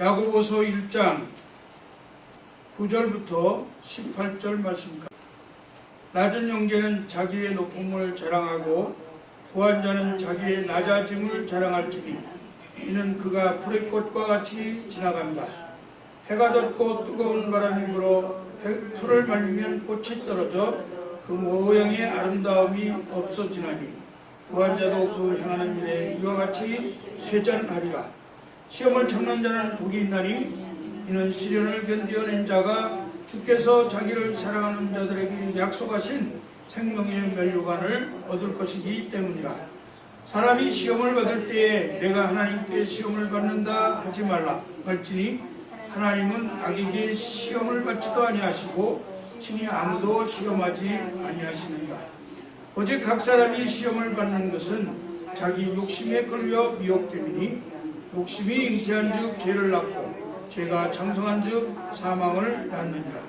야고보서 1장 9절부터 18절 말씀입니다. 낮은 형제는 자기의 높음을 자랑하고 부한 자는 자기의 낮아짐을 자랑할지니 이는 그가 불의 꽃과 같이 지나갑니다. 해가 돋고 뜨거운 바람이 불어 풀을 말리면 꽃이 떨어져 그 모양의 아름다움이 없어지나니 부한 자도 그 행하는 일에 이와 같이 쇠잔하리라. 시험을 참는 자는 복이 있나니 이는 시련을 견디어낸 자가 주께서 자기를 사랑하는 자들에게 약속하신 생명의 면류관을 얻을 것이기 때문이라. 사람이 시험을 받을 때에 내가 하나님께 시험을 받는다 하지 말라. 말지니 하나님은 악에게 시험을 받지도 아니하시고 친히 아무도 시험하지 아니하시는가. 오직 각 사람이 시험을 받는 것은 자기 욕심에 끌려 미혹됨이니 욕심이 잉태한즉 죄를 낳고 죄가 장성한즉 사망을 낳느니라.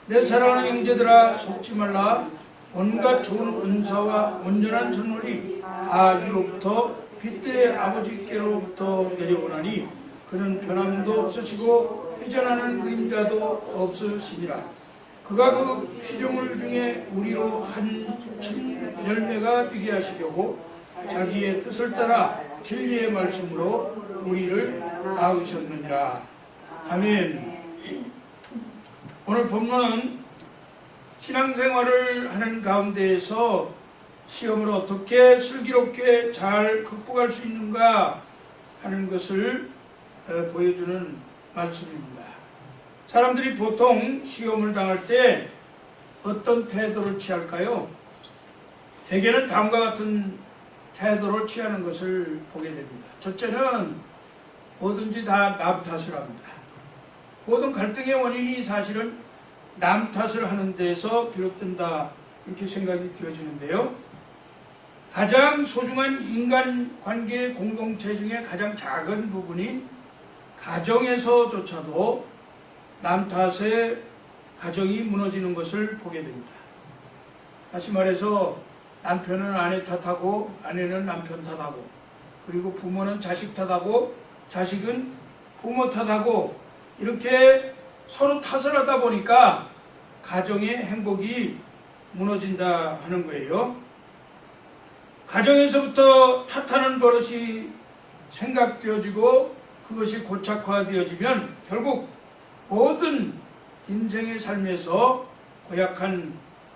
내 사랑하는 형제들아, 속지 말라. 온갖 좋은 은사와 온전한 선물이 아기로부터 빛들의 아버지께로부터 내려오나니 그는 변함도 없으시고 회전하는 그림자도 없으시니라. 그가 그 피조물 중에 우리로 한 열매가 되게 하시려고 자기의 뜻을 따라 진리의 말씀으로 우리를 낳으셨느니라. 아멘. 오늘 본문은 신앙생활을 하는 가운데에서 시험을 어떻게 슬기롭게 잘 극복할 수 있는가 하는 것을 보여주는 말씀입니다. 사람들이 보통 시험을 당할 때 어떤 태도를 취할까요? 대개는 다음과 같은 태도를 취하는 것을 보게 됩니다. 첫째는 뭐든지 다 남 탓을 합니다. 모든 갈등의 원인이 사실은 남 탓을 하는 데서 비롯된다, 이렇게 생각이 되어지는데요. 가장 소중한 인간관계 공동체 중에 가장 작은 부분인 가정에서조차도 남 탓에 가정이 무너지는 것을 보게 됩니다. 다시 말해서 남편은 아내 탓하고 아내는 남편 탓하고 그리고 부모는 자식 탓하고 자식은 부모 탓하고 이렇게 서로 탓을 하다 보니까 가정의 행복이 무너진다 하는 거예요. 가정에서부터 탓하는 버릇이 생각되어지고 그것이 고착화되어지면 결국 모든 인생의 삶에서 고약한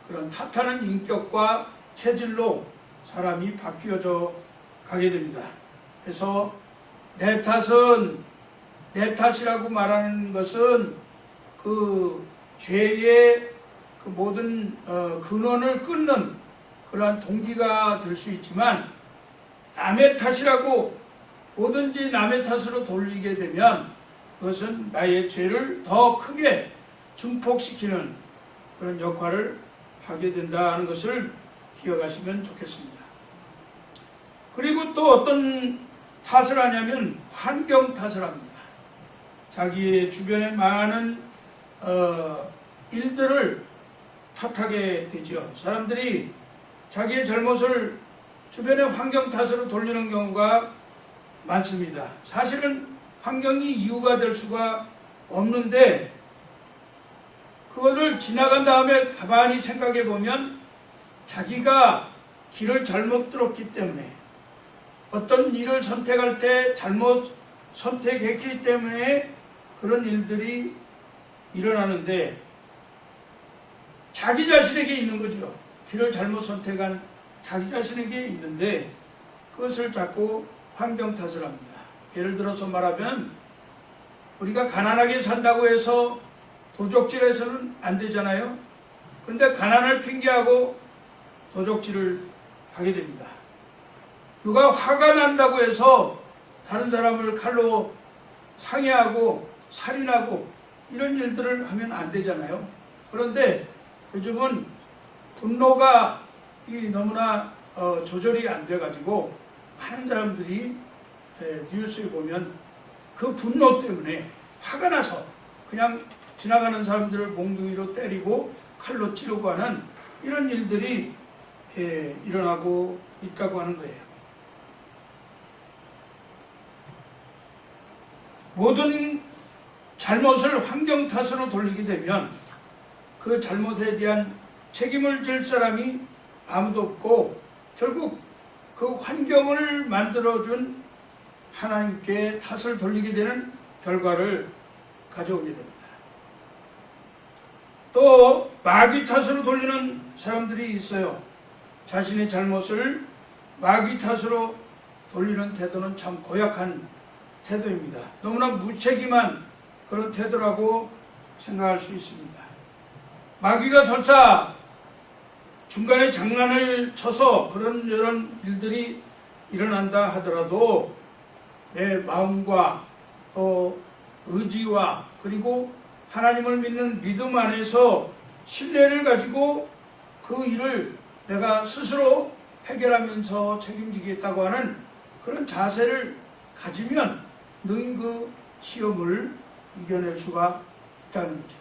그런 탓하는 인격과 체질로 사람이 바뀌어져 가게 됩니다. 그래서 내 탓이라고 말하는 것은 그 죄의 그 모든 근원을 끊는 그러한 동기가 될 수 있지만, 남의 탓이라고 뭐든지 남의 탓으로 돌리게 되면 그것은 나의 죄를 더 크게 증폭시키는 그런 역할을 하게 된다는 것을 기억하시면 좋겠습니다. 그리고 또 어떤 탓을 하냐면 환경 탓을 합니다. 자기의 주변에 많은 일들을 탓하게 되죠. 사람들이 자기의 잘못을 주변의 환경 탓으로 돌리는 경우가 많습니다. 사실은 환경이 이유가 될 수가 없는데 그거를 지나간 다음에 가만히 생각해 보면 자기가 길을 잘못 들었기 때문에, 어떤 일을 선택할 때 잘못 선택했기 때문에 그런 일들이 일어나는데 자기 자신에게 있는 거죠. 길을 잘못 선택한 자기 자신에게 있는데 그것을 자꾸 환경 탓을 합니다. 예를 들어서 말하면 우리가 가난하게 산다고 해서 도적질해서는 안 되잖아요. 그런데 가난을 핑계하고 도적질을 하게 됩니다. 누가 화가 난다고 해서 다른 사람을 칼로 상해하고 살인하고 이런 일들을 하면 안 되잖아요. 그런데 요즘은 분노가 너무나 조절이 안 돼가지고 많은 사람들이 뉴스에 보면 그 분노 때문에 화가 나서 그냥 지나가는 사람들을 몽둥이로 때리고 칼로 찌르고 하는 이런 일들이 일어나고 있다고 하는 거예요. 모든 잘못을 환경 탓으로 돌리게 되면 그 잘못에 대한 책임을 질 사람이 아무도 없고 결국 그 환경을 만들어준 하나님께 탓을 돌리게 되는 결과를 가져오게 됩니다. 또 마귀 탓으로 돌리는 사람들이 있어요. 자신의 잘못을 마귀 탓으로 돌리는 태도는 참 고약한 태도입니다. 너무나 무책임한 그런 태도라고 생각할 수 있습니다. 마귀가 설사 중간에 장난을 쳐서 그런 이런 일들이 일어난다 하더라도 내 마음과 또 의지와 그리고 하나님을 믿는 믿음 안에서 신뢰를 가지고 그 일을 내가 스스로 해결하면서 책임지겠다고 하는 그런 자세를 가지면 능히 그 시험을 이겨낼 수가 있다는 거죠.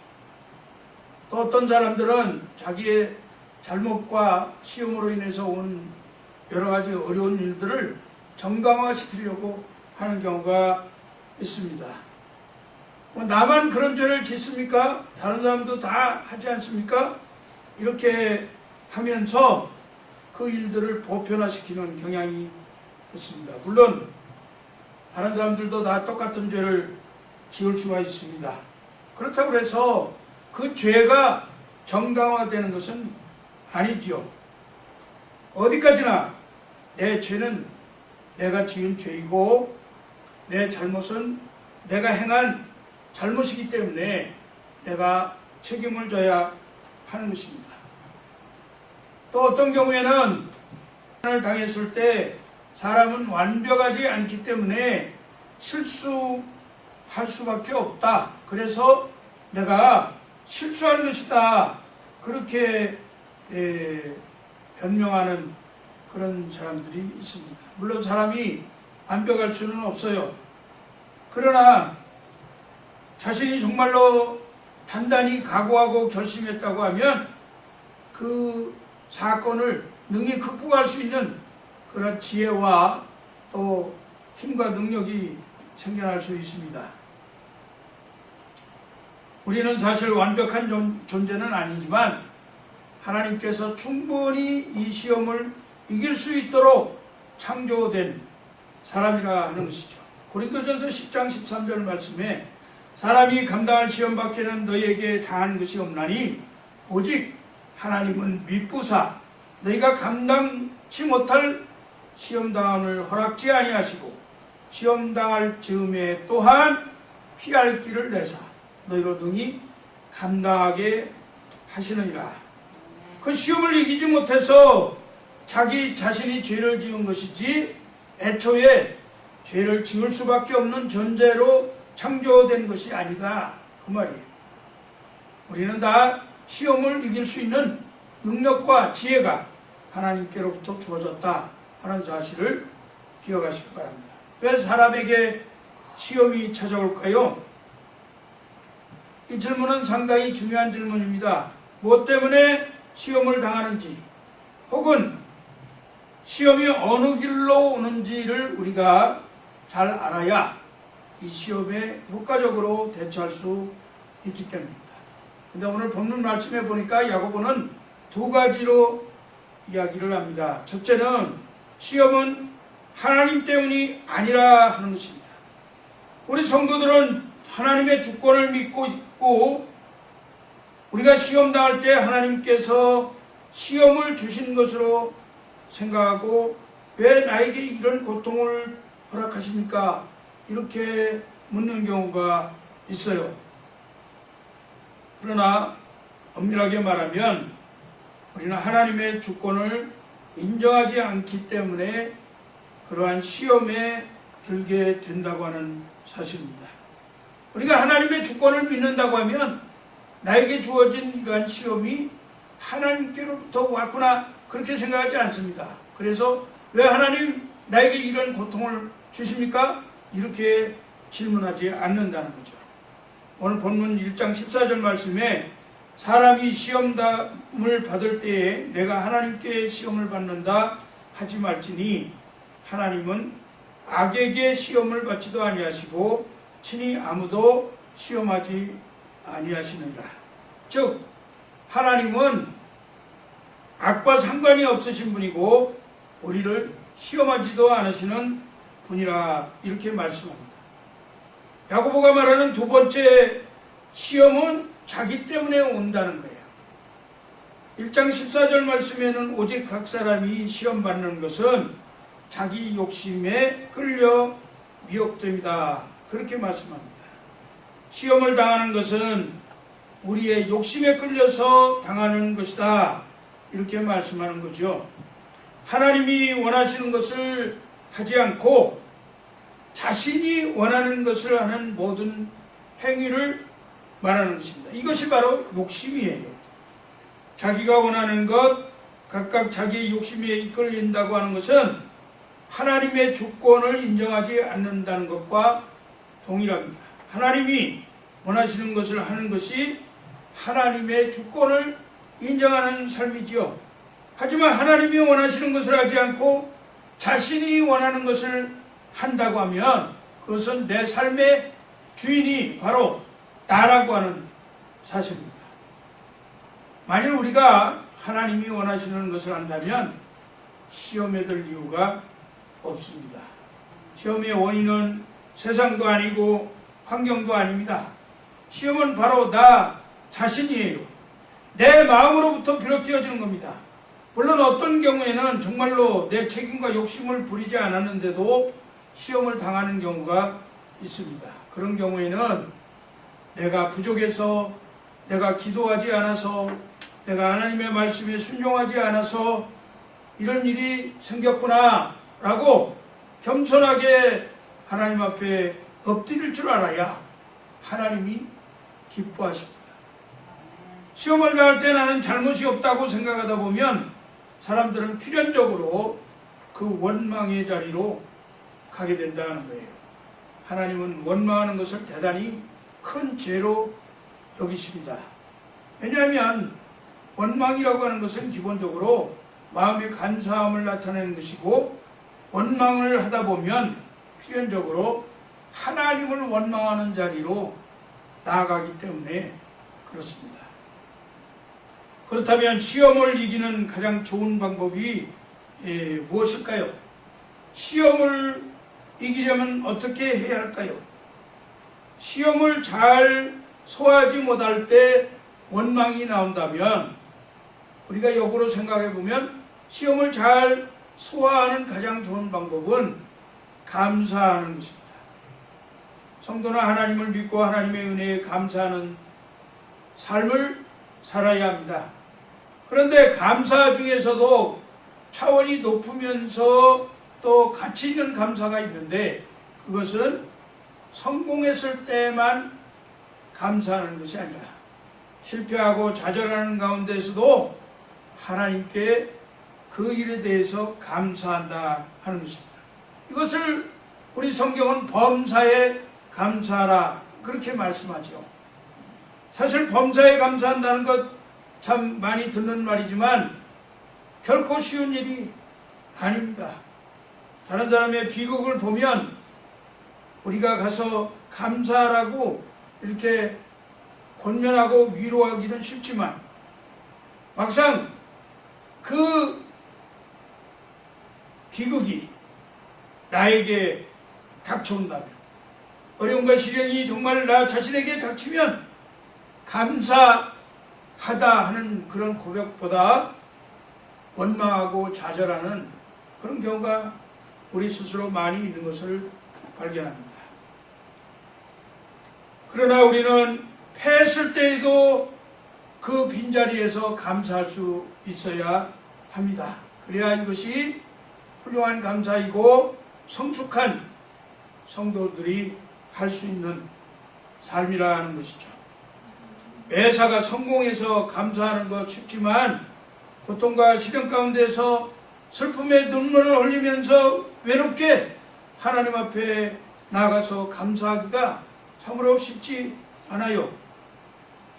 또 어떤 사람들은 자기의 잘못과 시험으로 인해서 온 여러 가지 어려운 일들을 정당화시키려고 하는 경우가 있습니다. 나만 그런 죄를 짓습니까? 다른 사람도 다 하지 않습니까? 이렇게 하면서 그 일들을 보편화시키는 경향이 있습니다. 물론 다른 사람들도 다 똑같은 죄를 지을 수가 있습니다. 그렇다고 해서 그 죄가 정당화되는 것은 아니지요. 어디까지나 내 죄는 내가 지은 죄이고 내 잘못은 내가 행한 잘못이기 때문에 내가 책임을 져야 하는 것입니다. 또 어떤 경우에는 을 당했을 때 사람은 완벽하지 않기 때문에 실수할 수밖에 없다. 그래서 내가 실수한 것이다. 그렇게 변명하는 그런 사람들이 있습니다. 물론 사람이 완벽할 수는 없어요. 그러나 자신이 정말로 단단히 각오하고 결심했다고 하면 그 사건을 능히 극복할 수 있는 그런 지혜와 또 힘과 능력이 생겨날 수 있습니다. 우리는 사실 완벽한 존재는 아니지만 하나님께서 충분히 이 시험을 이길 수 있도록 창조된 사람이라 하는 것이죠. 고린도전서 10장 13절 말씀에 사람이 감당할 시험 밖에는 너희에게 당한 것이 없나니 오직 하나님은 미쁘사 너희가 감당치 못할 시험당함을 허락지 아니하시고 시험당할 즈음에 또한 피할 길을 내사 너희로 능히 감당하게 하시느니라. 그 시험을 이기지 못해서 자기 자신이 죄를 지은 것이지 애초에 죄를 지을 수밖에 없는 존재로 창조된 것이 아니다. 그 말이에요. 우리는 다 시험을 이길 수 있는 능력과 지혜가 하나님께로부터 주어졌다 하는 사실을 기억하시기 바랍니다. 왜 사람에게 시험이 찾아올까요? 이 질문은 상당히 중요한 질문입니다. 무엇 때문에 시험을 당하는지 혹은 시험이 어느 길로 오는지를 우리가 잘 알아야 이 시험에 효과적으로 대처할 수 있기 때문입니다. 근데 오늘 본문 말씀에 보니까 야고보는 두 가지로 이야기를 합니다. 첫째는 시험은 하나님 때문이 아니라 하는 것입니다. 우리 성도들은 하나님의 주권을 믿고 있고 우리가 시험 당할 때 하나님께서 시험을 주신 것으로 생각하고 왜 나에게 이런 고통을 허락하십니까? 이렇게 묻는 경우가 있어요. 그러나 엄밀하게 말하면 우리는 하나님의 주권을 인정하지 않기 때문에 그러한 시험에 들게 된다고 하는 사실입니다. 우리가 하나님의 주권을 믿는다고 하면 나에게 주어진 이러한 시험이 하나님께로부터 왔구나 그렇게 생각하지 않습니다. 그래서 왜 하나님 나에게 이런 고통을 주십니까? 이렇게 질문하지 않는다는 거죠. 오늘 본문 1장 14절 말씀에 사람이 시험담을 받을 때에 내가 하나님께 시험을 받는다 하지 말지니 하나님은 악에게 시험을 받지도 아니하시고 친히 아무도 시험하지 아니하시느니라. 즉 하나님은 악과 상관이 없으신 분이고 우리를 시험하지도 않으시는 분이라 이렇게 말씀합니다. 야고보가 말하는 두 번째 시험은 자기 때문에 온다는 거예요. 1장 14절 말씀에는 오직 각 사람이 시험받는 것은 자기 욕심에 끌려 미혹됩니다. 그렇게 말씀합니다. 시험을 당하는 것은 우리의 욕심에 끌려서 당하는 것이다. 이렇게 말씀하는 거죠. 하나님이 원하시는 것을 하지 않고 자신이 원하는 것을 하는 모든 행위를 말하는 것입니다. 이것이 바로 욕심이에요. 자기가 원하는 것, 각각 자기의 욕심에 이끌린다고 하는 것은 하나님의 주권을 인정하지 않는다는 것과 동일합니다. 하나님이 원하시는 것을 하는 것이 하나님의 주권을 인정하는 삶이지요. 하지만 하나님이 원하시는 것을 하지 않고 자신이 원하는 것을 한다고 하면 그것은 내 삶의 주인이 바로 나라고 하는 사실입니다. 만일 우리가 하나님이 원하시는 것을 한다면 시험에 들 이유가 없습니다. 시험의 원인은 세상도 아니고 환경도 아닙니다. 시험은 바로 나 자신이에요. 내 마음으로부터 비롯되어지는 겁니다. 물론 어떤 경우에는 정말로 내 책임과 욕심을 부리지 않았는데도 시험을 당하는 경우가 있습니다. 그런 경우에는 내가 부족해서, 내가 기도하지 않아서, 내가 하나님의 말씀에 순종하지 않아서 이런 일이 생겼구나 라고 겸손하게 하나님 앞에 엎드릴 줄 알아야 하나님이 기뻐하십니다. 시험을 당할 때 나는 잘못이 없다고 생각하다 보면 사람들은 필연적으로 그 원망의 자리로 가게 된다는 거예요. 하나님은 원망하는 것을 대단히 큰 죄로 여기십니다. 왜냐하면 원망이라고 하는 것은 기본적으로 마음의 간사함을 나타내는 것이고, 원망을 하다 보면 필연적으로 하나님을 원망하는 자리로 나아가기 때문에 그렇습니다. 그렇다면 시험을 이기는 가장 좋은 방법이 무엇일까요? 시험을 이기려면 어떻게 해야 할까요? 시험을 잘 소화하지 못할 때 원망이 나온다면 우리가 역으로 생각해 보면 시험을 잘 소화하는 가장 좋은 방법은 감사하는 것입니다. 성도는 하나님을 믿고 하나님의 은혜에 감사하는 삶을 살아야 합니다. 그런데 감사 중에서도 차원이 높으면서 또 가치 있는 감사가 있는데, 그것은 성공했을 때만 감사하는 것이 아니라 실패하고 좌절하는 가운데서도 하나님께 그 일에 대해서 감사한다 하는 것입니다. 이것을 우리 성경은 범사에 감사하라 그렇게 말씀하죠. 사실 범사에 감사한다는 것 참 많이 듣는 말이지만 결코 쉬운 일이 아닙니다. 다른 사람의 비극을 보면 우리가 가서 감사하라고 이렇게 권면하고 위로하기는 쉽지만 막상 그 비극이 나에게 닥쳐온다면, 어려움과 시련이 정말 나 자신에게 닥치면 감사하다 하는 그런 고백보다 원망하고 좌절하는 그런 경우가 우리 스스로 많이 있는 것을 발견합니다. 그러나 우리는 패했을 때에도 그 빈자리에서 감사할 수 있어야 합니다. 그래야 이것이 훌륭한 감사이고 성숙한 성도들이 할 수 있는 삶이라는 것이죠. 매사가 성공해서 감사하는 것 쉽지만 고통과 시련 가운데서 슬픔의 눈물을 흘리면서 외롭게 하나님 앞에 나아가서 감사하기가 참으로 쉽지 않아요.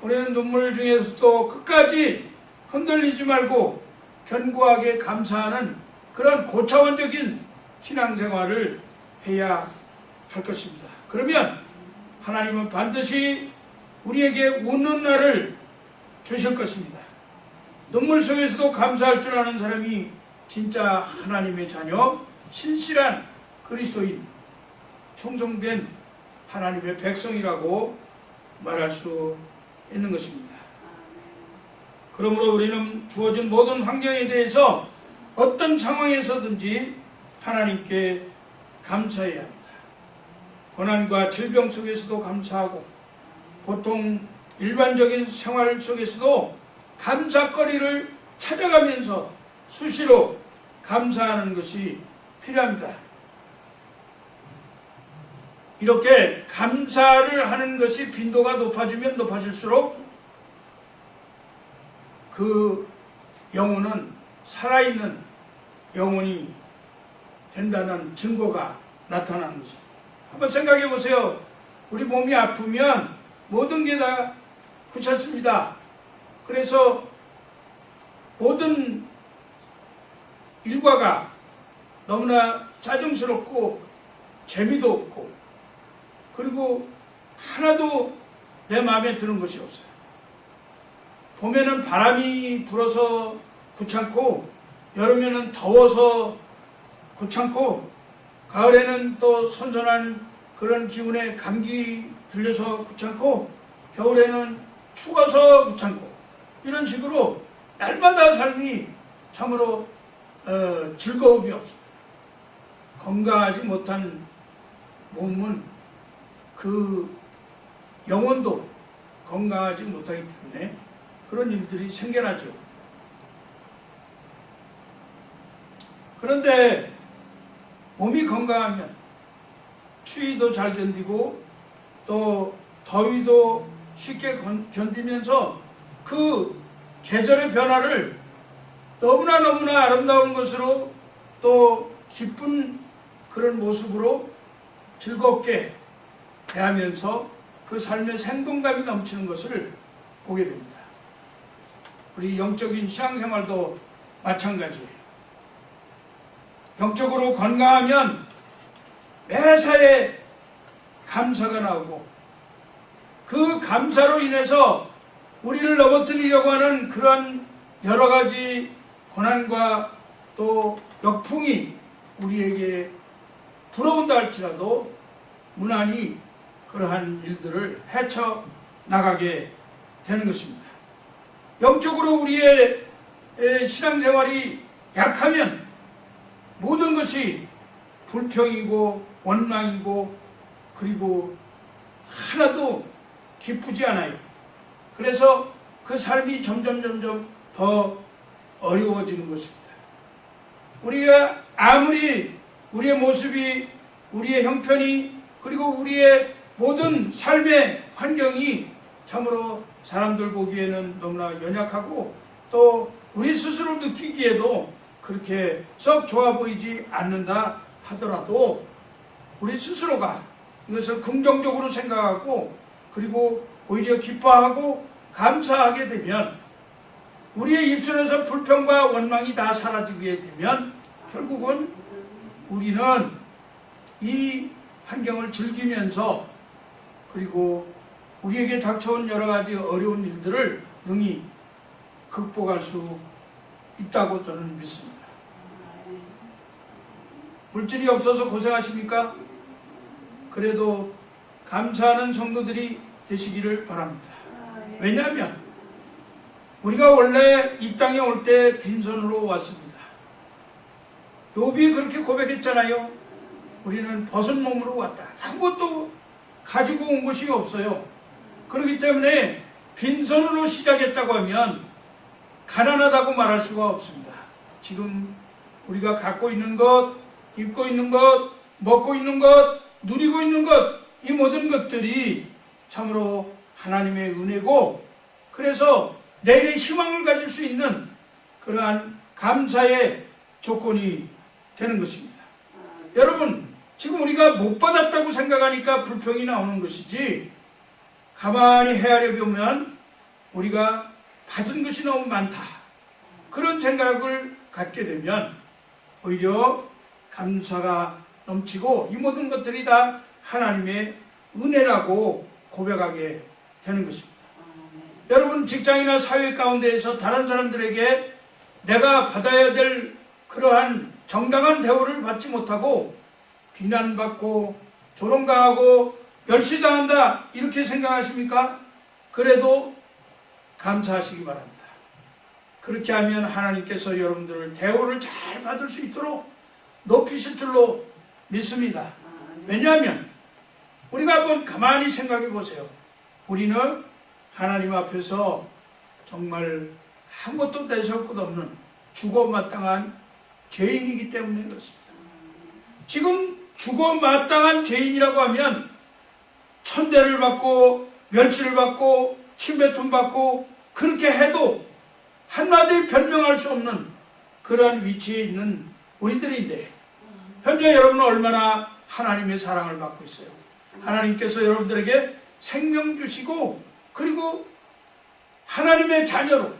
우리는 눈물 중에서도 끝까지 흔들리지 말고 견고하게 감사하는 그런 고차원적인 신앙생활을 해야 할 것입니다. 그러면 하나님은 반드시 우리에게 웃는 날을 주실 것입니다. 눈물 속에서도 감사할 줄 아는 사람이 진짜 하나님의 자녀, 신실한 그리스도인, 충성된 하나님의 백성이라고 말할 수 있는 것입니다. 그러므로 우리는 주어진 모든 환경에 대해서 어떤 상황에서든지 하나님께 감사해야 합니다. 고난과 질병 속에서도 감사하고 보통 일반적인 생활 속에서도 감사거리를 찾아가면서 수시로 감사하는 것이 필요합니다. 이렇게 감사를 하는 것이 빈도가 높아지면 높아질수록 그 영혼은 살아있는 영혼이 된다는 증거가 나타나는 것입니다. 한번 생각해 보세요. 우리 몸이 아프면 모든 게 다 귀찮습니다. 그래서 모든 일과가 너무나 짜증스럽고 재미도 없고 그리고 하나도 내 마음에 드는 것이 없어요. 봄에는 바람이 불어서 귀찮고 여름에는 더워서 귀찮고 가을에는 또 선선한 그런 기운에 감기 들려서 귀찮고 겨울에는 추워서 귀찮고 이런 식으로 날마다 삶이 참으로 즐거움이 없습니다. 건강하지 못한 몸은 그 영혼도 건강하지 못하기 때문에 그런 일들이 생겨나죠. 그런데 몸이 건강하면 추위도 잘 견디고 또 더위도 쉽게 견디면서 그 계절의 변화를 너무나 아름다운 것으로 또 기쁜 그런 모습으로 즐겁게 대하면서 그 삶의 생동감이 넘치는 것을 보게 됩니다. 우리 영적인 신앙생활도 마찬가지예요. 영적으로 건강하면 매사에 감사가 나오고 그 감사로 인해서 우리를 넘어뜨리려고 하는 그런 여러 가지 고난과 또 역풍이 우리에게 불어온다 할지라도 무난히 그러한 일들을 헤쳐나가게 되는 것입니다. 영적으로 우리의 신앙생활이 약하면 모든 것이 불평이고 원망이고 그리고 하나도 기쁘지 않아요. 그래서 그 삶이 점점 더 어려워지는 것입니다. 우리가 아무리 우리의 모습이 우리의 형편이 그리고 우리의 모든 삶의 환경이 참으로 사람들 보기에는 너무나 연약하고 또 우리 스스로 느끼기에도 그렇게 썩 좋아 보이지 않는다 하더라도 우리 스스로가 이것을 긍정적으로 생각하고 그리고 오히려 기뻐하고 감사하게 되면 우리의 입술에서 불평과 원망이 다 사라지게 되면 결국은 우리는 이 환경을 즐기면서 그리고 우리에게 닥쳐온 여러 가지 어려운 일들을 능히 극복할 수 있다고 저는 믿습니다. 물질이 없어서 고생하십니까? 그래도 감사하는 성도들이 되시기를 바랍니다. 왜냐하면 우리가 원래 이 땅에 올 때 빈손으로 왔습니다. 욥이 그렇게 고백했잖아요. 우리는 벗은 몸으로 왔다. 아무것도 가지고 온 것이 없어요. 그렇기 때문에 빈손으로 시작했다고 하면 가난하다고 말할 수가 없습니다. 지금 우리가 갖고 있는 것, 입고 있는 것, 먹고 있는 것, 누리고 있는 것, 이 모든 것들이 참으로 하나님의 은혜고 그래서 내일의 희망을 가질 수 있는 그러한 감사의 조건이 되는 것입니다. 여러분, 지금 우리가 못 받았다고 생각하니까 불평이 나오는 것이지 가만히 헤아려 보면 우리가 받은 것이 너무 많다. 그런 생각을 갖게 되면 오히려 감사가 넘치고 이 모든 것들이 다 하나님의 은혜라고 고백하게 되는 것입니다. 여러분, 직장이나 사회 가운데에서 다른 사람들에게 내가 받아야 될 그러한 정당한 대우를 받지 못하고 비난받고 조롱당하고 멸시당한다 이렇게 생각하십니까? 그래도 감사하시기 바랍니다. 그렇게 하면 하나님께서 여러분들을 대우를 잘 받을 수 있도록 높이실 줄로 믿습니다. 왜냐하면 우리가 한번 가만히 생각해 보세요. 우리는 하나님 앞에서 정말 아무것도 내세울 것 없는 죽어마땅한 죄인이기 때문에 그렇습니다. 지금 죽어마땅한 죄인이라고 하면 천대를 받고 멸치를 받고 침뱉음 받고 그렇게 해도 한마디 변명할 수 없는 그러한 위치에 있는 우리들인데, 현재 여러분은 얼마나 하나님의 사랑을 받고 있어요. 하나님께서 여러분들에게 생명 주시고 그리고 하나님의 자녀로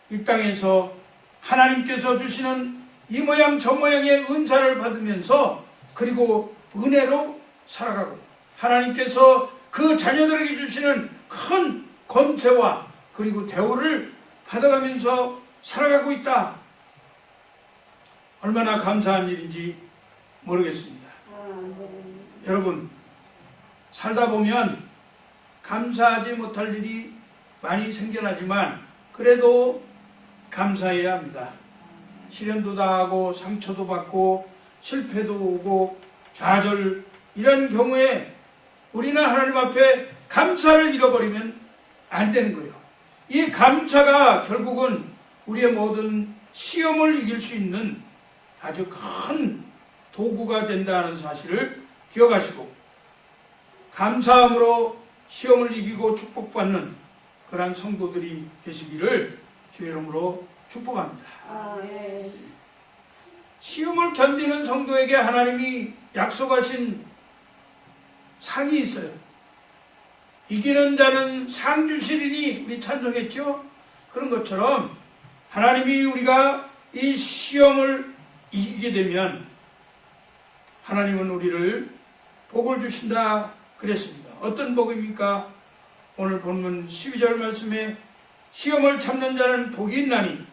이 땅에서 하나님께서 주시는 이 모양 저 모양의 은사를 받으면서 그리고 은혜로 살아가고 하나님께서 그 자녀들에게 주시는 큰 권세와 그리고 대우를 받아가면서 살아가고 있다. 얼마나 감사한 일인지 모르겠습니다. 여러분, 살다 보면 감사하지 못할 일이 많이 생겨나지만 그래도 감사해야 합니다. 시련도 당하고 상처도 받고 실패도 오고 좌절, 이런 경우에 우리는 하나님 앞에 감사를 잃어버리면 안 되는 거예요. 이 감사가 결국은 우리의 모든 시험을 이길 수 있는 아주 큰 도구가 된다는 사실을 기억하시고 감사함으로 시험을 이기고 축복받는 그러한 성도들이 되시기를 주의 이름으로 축복합니다. 시험을 견디는 성도에게 하나님이 약속하신 상이 있어요. 이기는 자는 상 주시리니 우리 찬송했죠? 그런 것처럼 하나님이 우리가 이 시험을 이기게 되면 하나님은 우리를 복을 주신다 그랬습니다. 어떤 복입니까? 오늘 본문 12절 말씀에 시험을 참는 자는 복이 있나니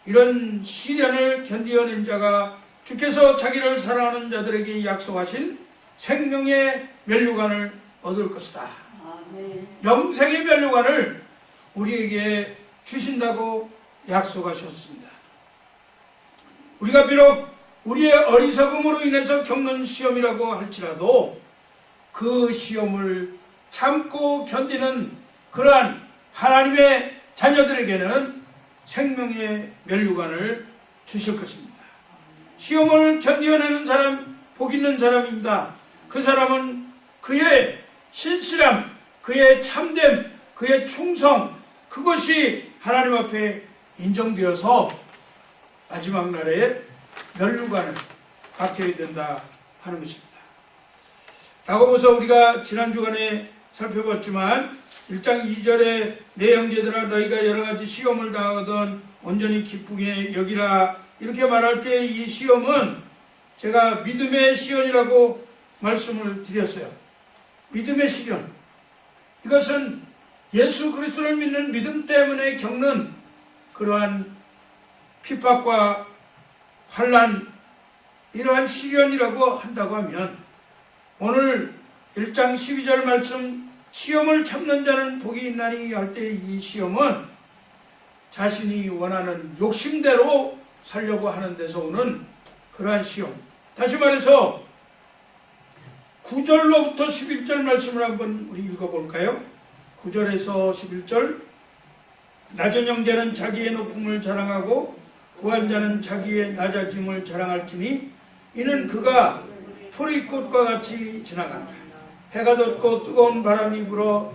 이런 시련을 견디어낸 자가 주께서 자기를 사랑하는 자들에게 약속하신 생명의 면류관을 얻을 것이다. 영생의 면류관을 우리에게 주신다고 약속하셨습니다. 우리가 비록 우리의 어리석음으로 인해서 겪는 시험이라고 할지라도 그 시험을 참고 견디는 그러한 하나님의 자녀들에게는 생명의 면류관을 주실 것입니다. 시험을 견디어내는 사람 복 있는 사람입니다. 그 사람은 그의 신실함, 그의 참됨, 그의 충성, 그것이 하나님 앞에 인정되어서 마지막 날에 면류관을 받게 된다 하는 것입니다. 야고보서 우리가 지난 주간에 살펴봤지만 1장 2절에 내 형제들아 너희가 여러가지 시험을 당하거든 온전히 기쁘게 여기라 이렇게 말할 때 이 시험은 제가 믿음의 시련이라고 말씀을 드렸어요. 믿음의 시련, 이것은 예수 그리스도를 믿는 믿음 때문에 겪는 그러한 핍박과 환난, 이러한 시련이라고 한다고 하면 오늘 1장 12절 말씀 시험을 참는 자는 복이 있나니 할 때 이 시험은 자신이 원하는 욕심대로 살려고 하는 데서 오는 그러한 시험. 다시 말해서 9절로부터 11절 말씀을 한번 우리 읽어볼까요? 9절에서 11절 낮은 형제는 자기의 높음을 자랑하고 부한 자는 자기의 낮아짐을 자랑할지니 이는 그가 풀이꽃과 같이 지나간다. 해가 돋고 뜨거운 바람이 불어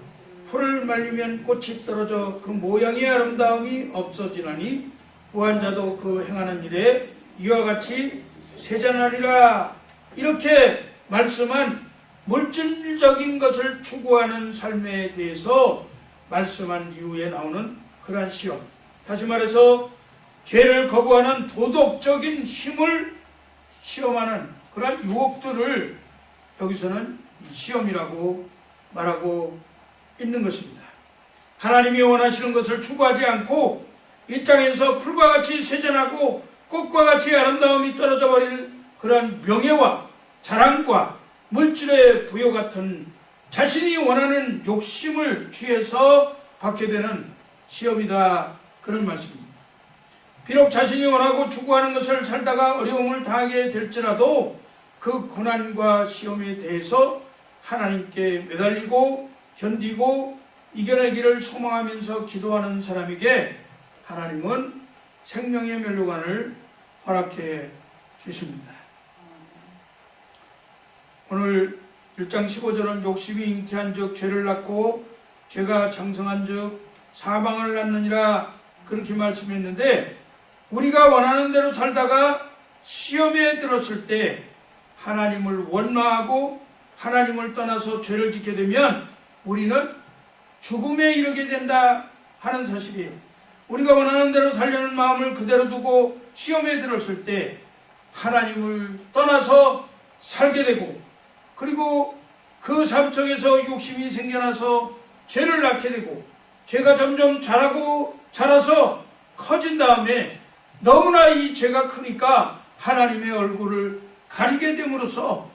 풀을 말리면 꽃이 떨어져 그 모양의 아름다움이 없어지나니 부한 자도 그 행하는 일에 이와 같이 세잔하리라. 이렇게 말씀한 물질적인 것을 추구하는 삶에 대해서 말씀한 이후에 나오는 그러한 시험, 다시 말해서 죄를 거부하는 도덕적인 힘을 시험하는 그러한 유혹들을 여기서는 이 시험이라고 말하고 있는 것입니다. 하나님이 원하시는 것을 추구하지 않고 이 땅에서 풀과 같이 세전하고 꽃과 같이 아름다움이 떨어져 버릴 그러한 명예와 자랑과 물질의 부여 같은 자신이 원하는 욕심을 취해서 받게 되는 시험이다, 그런 말씀입니다. 비록 자신이 원하고 추구하는 것을 살다가 어려움을 당하게 될지라도 그 고난과 시험에 대해서 하나님께 매달리고 견디고 이겨내기를 소망하면서 기도하는 사람에게 하나님은 생명의 면류관을 허락해 주십니다. 오늘 1장 15절은 욕심이 잉태한 즉 죄를 낳고 죄가 장성한 즉 사망을 낳느니라, 그렇게 말씀했는데, 우리가 원하는 대로 살다가 시험에 들었을 때 하나님을 원망하고 하나님을 떠나서 죄를 짓게 되면 우리는 죽음에 이르게 된다 하는 사실이에요. 우리가 원하는 대로 살려는 마음을 그대로 두고 시험에 들었을 때 하나님을 떠나서 살게 되고, 그리고 그 삶 속에서 욕심이 생겨나서 죄를 낳게 되고, 죄가 점점 자라서 커진 다음에 너무나 이 죄가 크니까 하나님의 얼굴을 가리게 됨으로써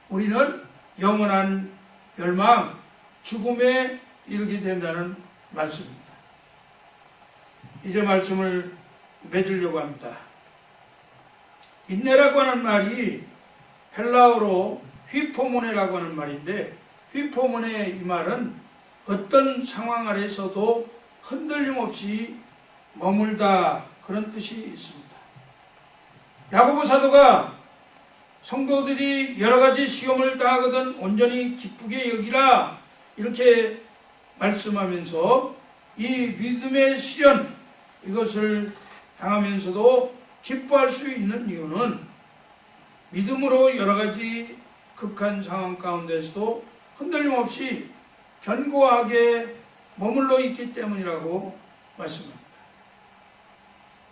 우리는 영원한 멸망, 죽음에 이르게 된다는 말씀입니다. 이제 말씀을 맺으려고 합니다. 인내라고 하는 말이 헬라어로 휘포모네라고 하는 말인데, 휘포모네 이 말은 어떤 상황 아래서도 흔들림 없이 머물다, 그런 뜻이 있습니다. 야고보 사도가 성도들이 여러 가지 시험을 당하거든 온전히 기쁘게 여기라, 이렇게 말씀하면서 이 믿음의 시련, 이것을 당하면서도 기뻐할 수 있는 이유는 믿음으로 여러 가지 극한 상황 가운데서도 흔들림 없이 견고하게 머물러 있기 때문이라고 말씀합니다.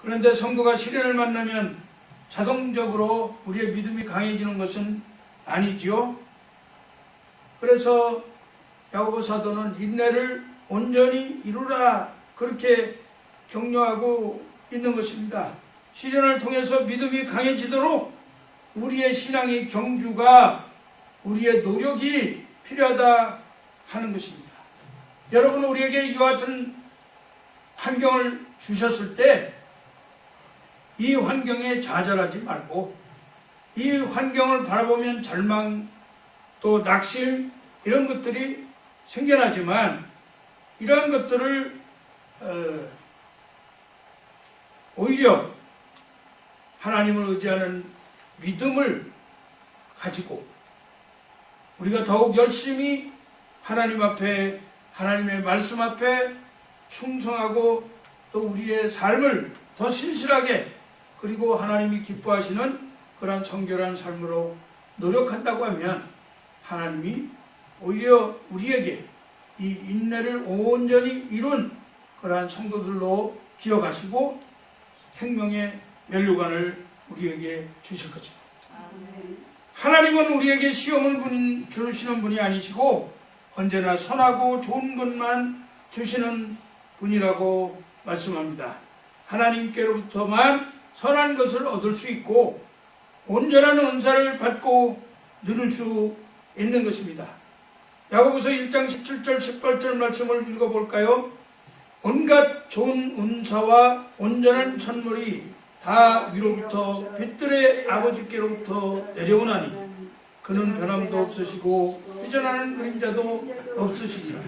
그런데 성도가 시련을 만나면 자동적으로 우리의 믿음이 강해지는 것은 아니지요. 그래서 야고보 사도는 인내를 온전히 이루라, 그렇게 격려하고 있는 것입니다. 시련을 통해서 믿음이 강해지도록 우리의 신앙의 경주가, 우리의 노력이 필요하다 하는 것입니다. 여러분, 우리에게 이와 같은 환경을 주셨을 때 이 환경에 좌절하지 말고, 이 환경을 바라보면 절망, 또 낙심, 이런 것들이 생겨나지만 이러한 것들을 오히려 하나님을 의지하는 믿음을 가지고 우리가 더욱 열심히 하나님 앞에, 하나님의 말씀 앞에 충성하고 또 우리의 삶을 더 신실하게, 그리고 하나님이 기뻐하시는 그러한 정결한 삶으로 노력한다고 하면 하나님이 오히려 우리에게 이 인내를 온전히 이룬 그러한 성도들로 기억하시고 생명의 면류관을 우리에게 주실 것입니다. 하나님은 우리에게 시험을 주시는 분이 아니시고 언제나 선하고 좋은 것만 주시는 분이라고 말씀합니다. 하나님께로부터만 선한 것을 얻을 수 있고 온전한 은사를 받고 누릴 수 있는 것입니다. 야고보서 1장 17절 18절 말씀을 읽어볼까요? 온갖 좋은 은사와 온전한 선물이 다 위로부터 빛들의 아버지께로부터 내려오나니 그는 변함도 없으시고 삐져나는 그림자도 없으시니라.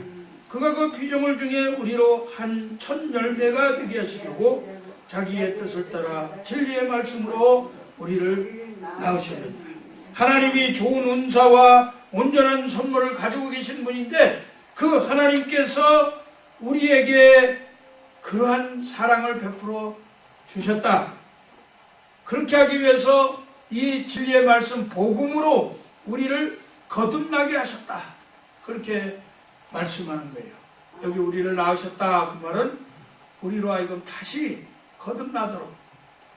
그가 그 피조물 중에 우리로 한 천 열매가 되게 하시려고 자기의 뜻을 따라 진리의 말씀으로 우리를 낳으셨느니라. 하나님이 좋은 은사와 온전한 선물을 가지고 계신 분인데 그 하나님께서 우리에게 그러한 사랑을 베풀어 주셨다. 그렇게 하기 위해서 이 진리의 말씀 복음으로 우리를 거듭나게 하셨다. 그렇게 말씀하는 거예요. 여기 우리를 낳으셨다 그 말은 우리로 하여금 다시 거듭나도록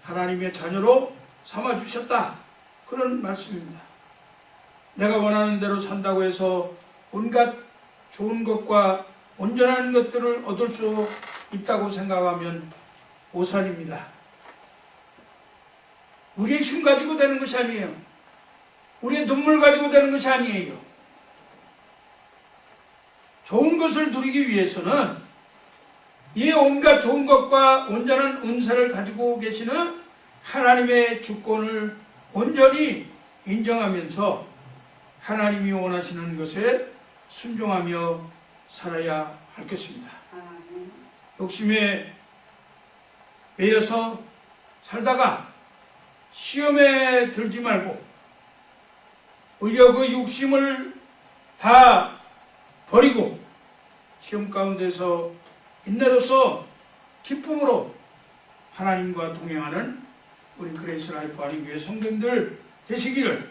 하나님의 자녀로 삼아주셨다, 그런 말씀입니다. 내가 원하는 대로 산다고 해서 온갖 좋은 것과 온전한 것들을 얻을 수 있다고 생각하면 오산입니다. 우리의 힘 가지고 되는 것이 아니에요. 우리의 눈물 가지고 되는 것이 아니에요. 좋은 것을 누리기 위해서는 이 온갖 좋은 것과 온전한 은사를 가지고 계시는 하나님의 주권을 온전히 인정하면서 하나님이 원하시는 것에 순종하며 살아야 할 것입니다. 욕심에 매여서 살다가 시험에 들지 말고 오히려 그 욕심을 다 버리고 시험 가운데서 인내로서 기쁨으로 하나님과 동행하는 우리 그레이스 라이프 아닌 교회 성도님들 되시기를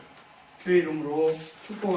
주의 이름으로 축복합니다.